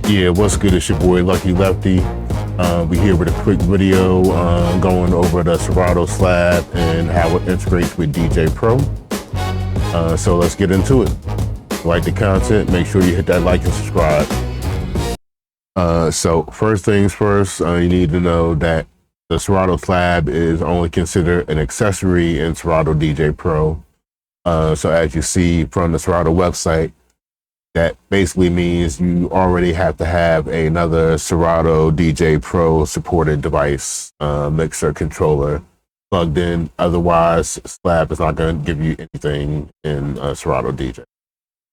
Yeah, what's good? It's your boy Lucky Lefty. We here with a quick video going over the Serato SLAB and how it integrates with DJ Pro. So let's get into it. Like the content, make sure you hit that like and subscribe. So first things first, you need to know that the Serato SLAB is only considered an accessory in Serato DJ Pro. So as you see from the Serato website, that basically means you already have to have another Serato DJ Pro supported device, mixer, controller plugged in. Otherwise, SLAB is not going to give you anything in Serato DJ.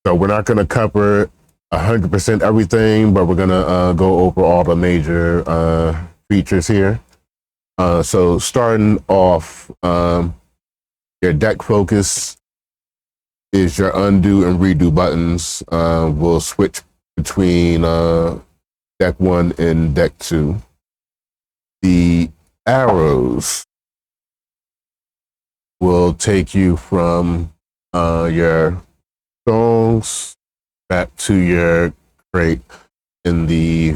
So we're not going to cover 100% everything, but we're going to go over all the major features here. So starting off, your deck focus is your undo and redo buttons. Will switch between deck 1 and deck 2. The arrows will take you from your songs back to your crate. In the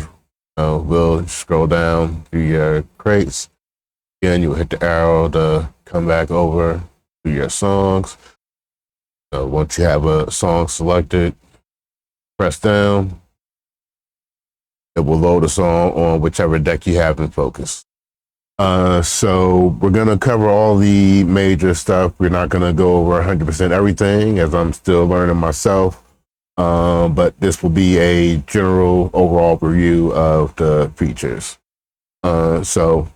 we'll scroll down to your crates. Again, you will hit the arrow to come back over to your songs. Once you have a song selected, press down. It will load a song on whichever deck you have in focus. So we're going to cover all the major stuff. We're not going to go over 100% everything, as I'm still learning myself. But this will be a general overall review of the features. So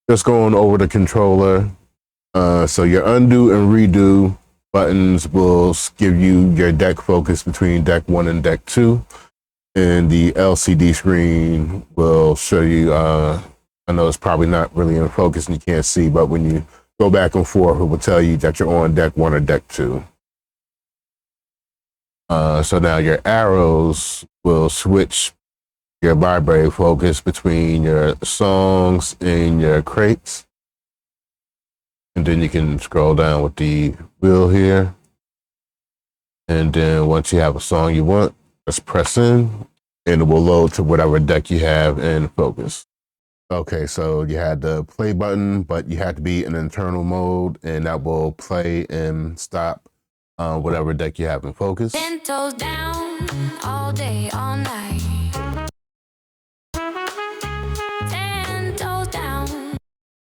just going over the controller. So your undo and redo buttons will give you your deck focus between deck 1 and deck 2. And the LCD screen will show you, I know it's probably not really in focus and you can't see, but when you go back and forth, it will tell you that you're on deck 1 or deck 2. So now your arrows will switch your library focus between your songs and your crates. And then you can scroll down with the wheel here. And then once you have a song you want, just press in and it will load to whatever deck you have in focus. Okay, so you had the play button, but you have to be in internal mode, and that will play and stop whatever deck you have in focus. 10 toes down, all day, all night. 10 toes down.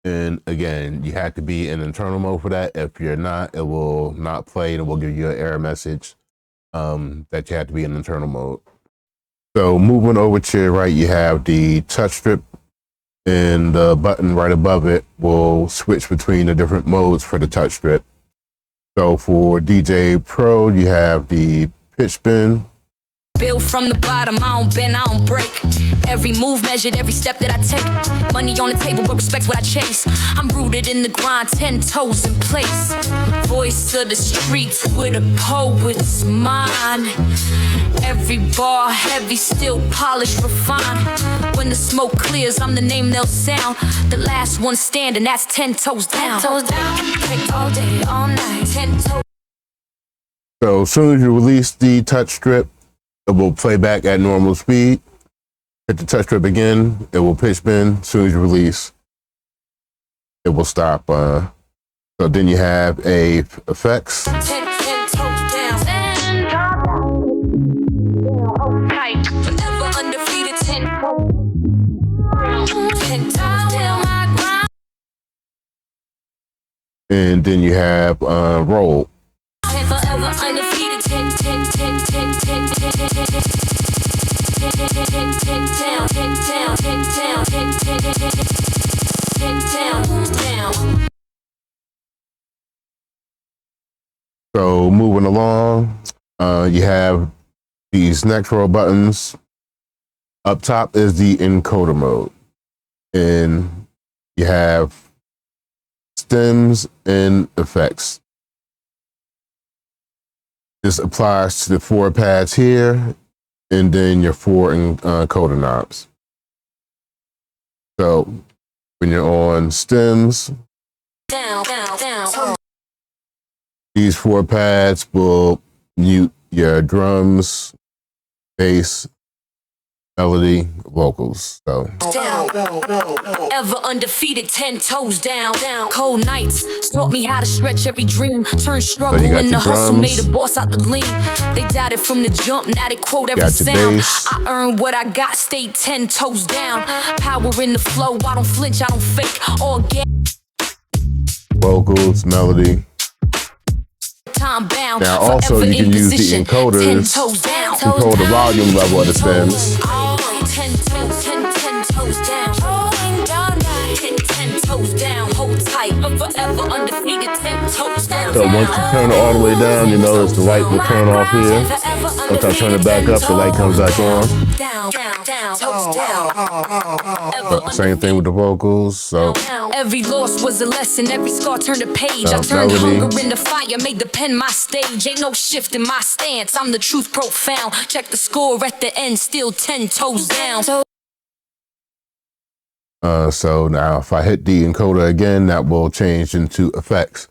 And again, you have to be in internal mode for that. If you're not, it will not play and it will give you an error message that you have to be in internal mode. So moving over to your right, you have the touch strip, and the button right above it will switch between the different modes for the touch strip. So for DJ Pro, you have the pitch bend. Build from the bottom, I don't bend, I don't break. Every move measured, every step that I take. Money on the table, but respect what I chase. I'm rooted in the grind, 10 toes in place. Voice of the streets with a poet's mind. Every bar heavy, still polished, refined. When the smoke clears, I'm the name they'll sound. The last one standing, that's 10 toes down. 10 toes down, take all day, all night. 10 toes. So as soon as you release the touch strip, it will play back at normal speed. Hit the touch strip again, it will pitch bend. As soon as you release, it will stop. So then you have a effects. 10 toes down. Forever undefeated, 10 toes down. And then you have roll. Forever undefeated, 10 down. So moving along, you have these next row buttons. Up top is the encoder mode, and you have stems and effects. This applies to the 4 pads here, and then your 4 encoder knobs. So when you're on stems, Down. these 4 pads will mute your drums, bass, melody, vocals. So down, ever undefeated, 10 toes down. Cold nights taught me how to stretch every dream. Turn struggle into hustle, made a boss out the lean. They doubted from the jump, now they quote every sound. I earned what I got, stayed 10 toes down. Power in the flow, I don't flinch, I don't fake. All get vocals, melody. Time bound. Now also you can use the encoders to control the volume level of the stems. 10 toes down. 10 toes down. Hold tight, forever undefeated. 10 toes down. So once you turn it all the way down, you notice the light will turn off here. Once I turn it back up, the light comes back on. Same thing with the vocals. So every loss was a lesson, every scar turned a page. I turned hunger into fire, made the pen my stage. Ain't no shift in my stance, I'm the truth profound. Check the score at the end, still 10 toes down. So now if I hit the encoder again, that will change into effects.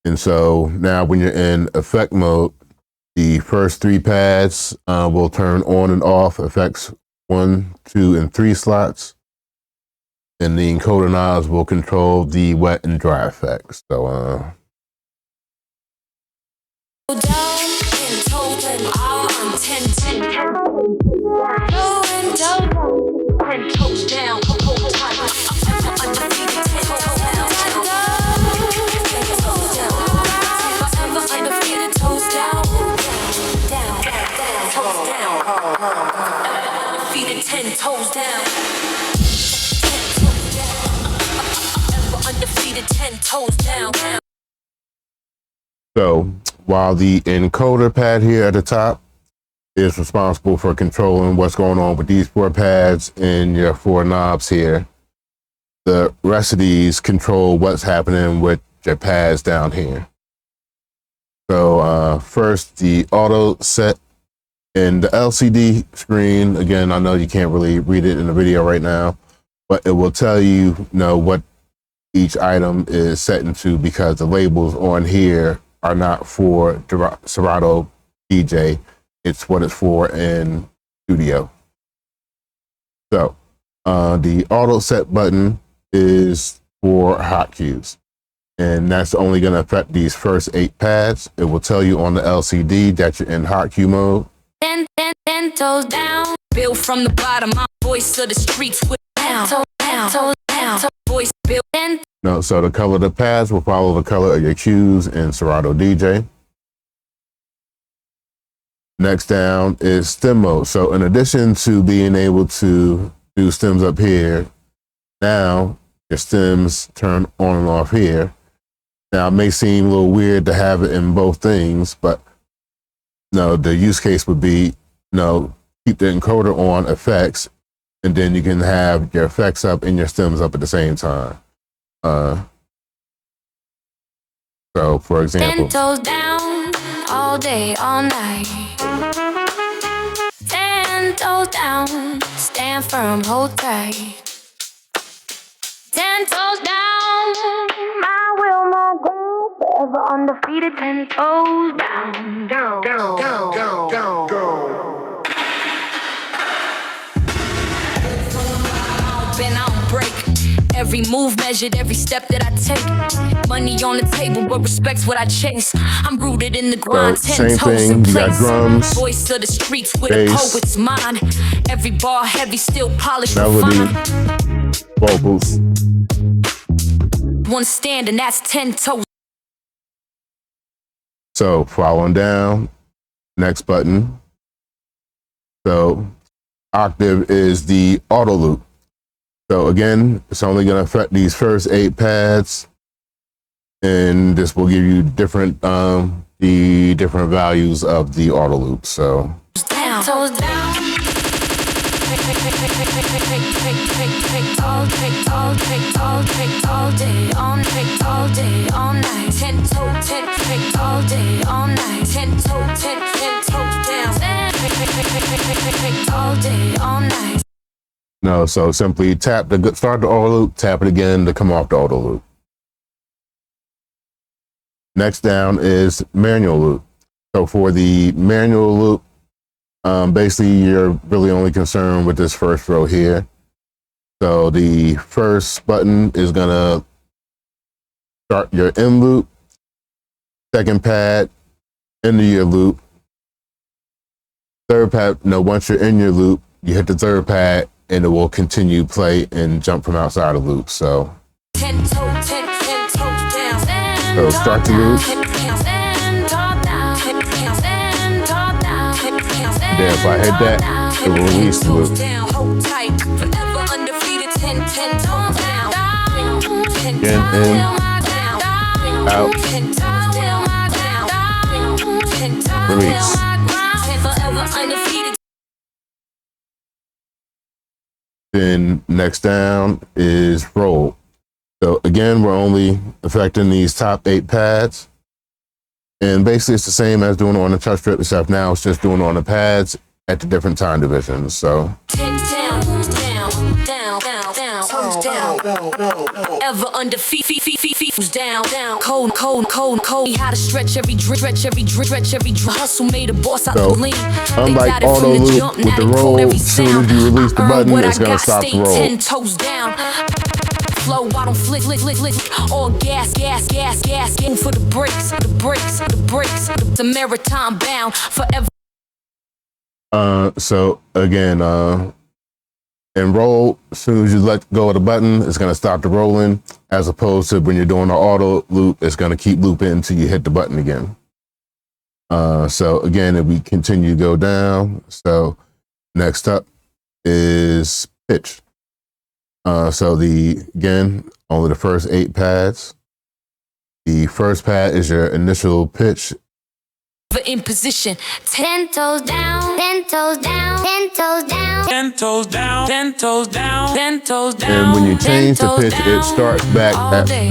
And so now when you're in effect mode, the first 3 pads will turn on and off effects 1, 2, and 3 slots. And the encoder knobs will control the wet and dry effects. So toes down. 10 toes down. So while the encoder pad here at the top is responsible for controlling what's going on with these 4 pads and your 4 knobs here, the rest of these control what's happening with your pads down here. So first, the auto set. And the LCD screen, again, I know you can't really read it in the video right now, but it will tell you, what each item is set into, because the labels on here are not for Serato DJ. It's what it's for in studio. So the auto set button is for hot cues, and that's only going to affect these first 8 pads. It will tell you on the LCD that you're in hot cue mode. 10 toes down. Built from the bottom, my voice of the streets with down. Voice built. No, so the color of the pads will follow the color of your cues in Serato DJ. Next down is stem mode. So in addition to being able to do stems up here, now your stems turn on and off here. Now it may seem a little weird to have it in both things, but no, the use case would be, keep the encoder on effects, and then you can have your effects up and your stems up at the same time. So for example, 10 toes down, all day, all night. 10 toes down, stand firm, hold tight. 10 toes down, my will, my ground, forever undefeated. 10 toes down, down, down, down, down, down, down. I don't break. Every move measured, every step that I take. Money on the table, but respect's what I chase. I'm rooted in the grind, 10 toes in place. Drums, voice of the streets with a poet's mind. Every bar heavy, still polished, melody, vocals. One stand, and that's 10 toes. So following down, next button. So octave is the auto loop. So again, it's only going to affect these first 8 pads, and this will give you different the different values of the auto loop. So down, toes down. All day, all night. 10 toes, 10 all day, all night. 10 toes, 10 toes down. All day, all night. no, so simply tap the start the auto loop, tap it again to come off the auto loop. Next down is manual loop. So for the manual loop, Basically, you're really only concerned with this first row here. So the first button is gonna start your in loop, second pad, into your loop, third pad. No, once you're in your loop, you hit the third pad and it will continue play and jump from outside the loop. So start the loop. Then if I hit that, it will release the loop. Again, in, out, release. Then next down is roll. So again, we're only affecting these top 8 pads. And basically it's the same as doing it on the touch strip, except now it's just doing it on the pads at the different time divisions. So ever undefeated, down, cold, how to stretch every hustle made a boss out the lean. Unlike auto loop with the roll, as soon as you release the button, it's gonna stop the roll. 10 toes down. Flow, I don't flick, all gas, aim for the brakes, the maritime bound forever. So again, and roll, as soon as you let go of the button, it's gonna stop the rolling, as opposed to when you're doing the auto loop, it's gonna keep looping until you hit the button again. So again, if we continue to go down, so next up is pitch. So again, only the first 8 pads. The first pad is your initial pitch. In position, 10 toes down, 10 toes down, 10 toes down, 10 toes down, 10 toes down, 10 toes down. And when you change the pitch, it starts back at the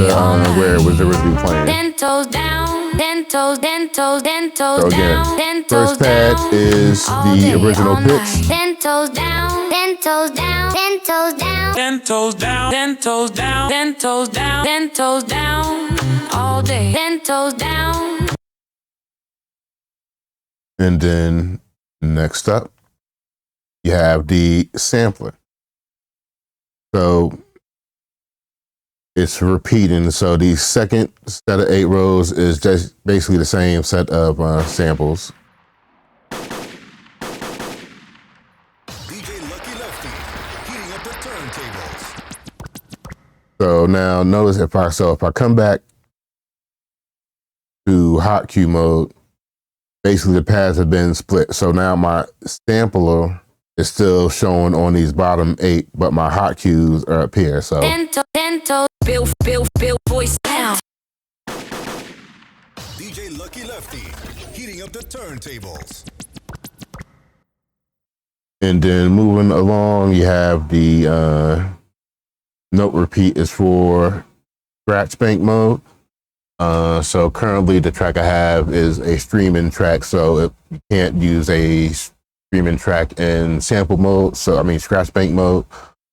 where it was originally playing. 10 toes down, 10 toes, 10 toes, 10 toes down. So again, first pad is the original pitch. 10 toes down, 10 toes down, 10 toes down, 10 toes down, 10 toes down, 10 toes down, 10 toes down, all day, 10 toes down. And then next up, you have the sampler. So it's repeating. So the second set of 8 rows is just basically the same set of samples. DJ Luckee heating up the turntables. So now notice if I come back to hot cue mode, basically the pads have been split. So now my sampler is still showing on these bottom 8, but my hot cues are up here. So Bill, voice down. DJ Luckee heating up the turntables. And then moving along, you have the note repeat is for scratch bank mode. So currently the track I have is a streaming track, so you can't use a streaming track in sample mode, so I mean scratch bank mode.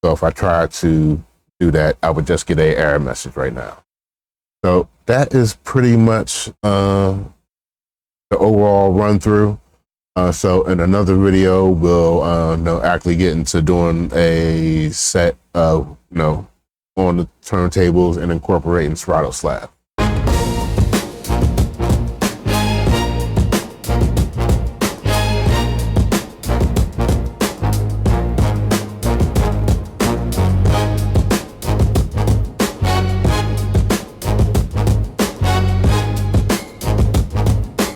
So if I try to do that, I would just get an error message right now. So that is pretty much the overall run through. So in another video, we'll actually get into doing a set of on the turntables and incorporating Serato SLAB.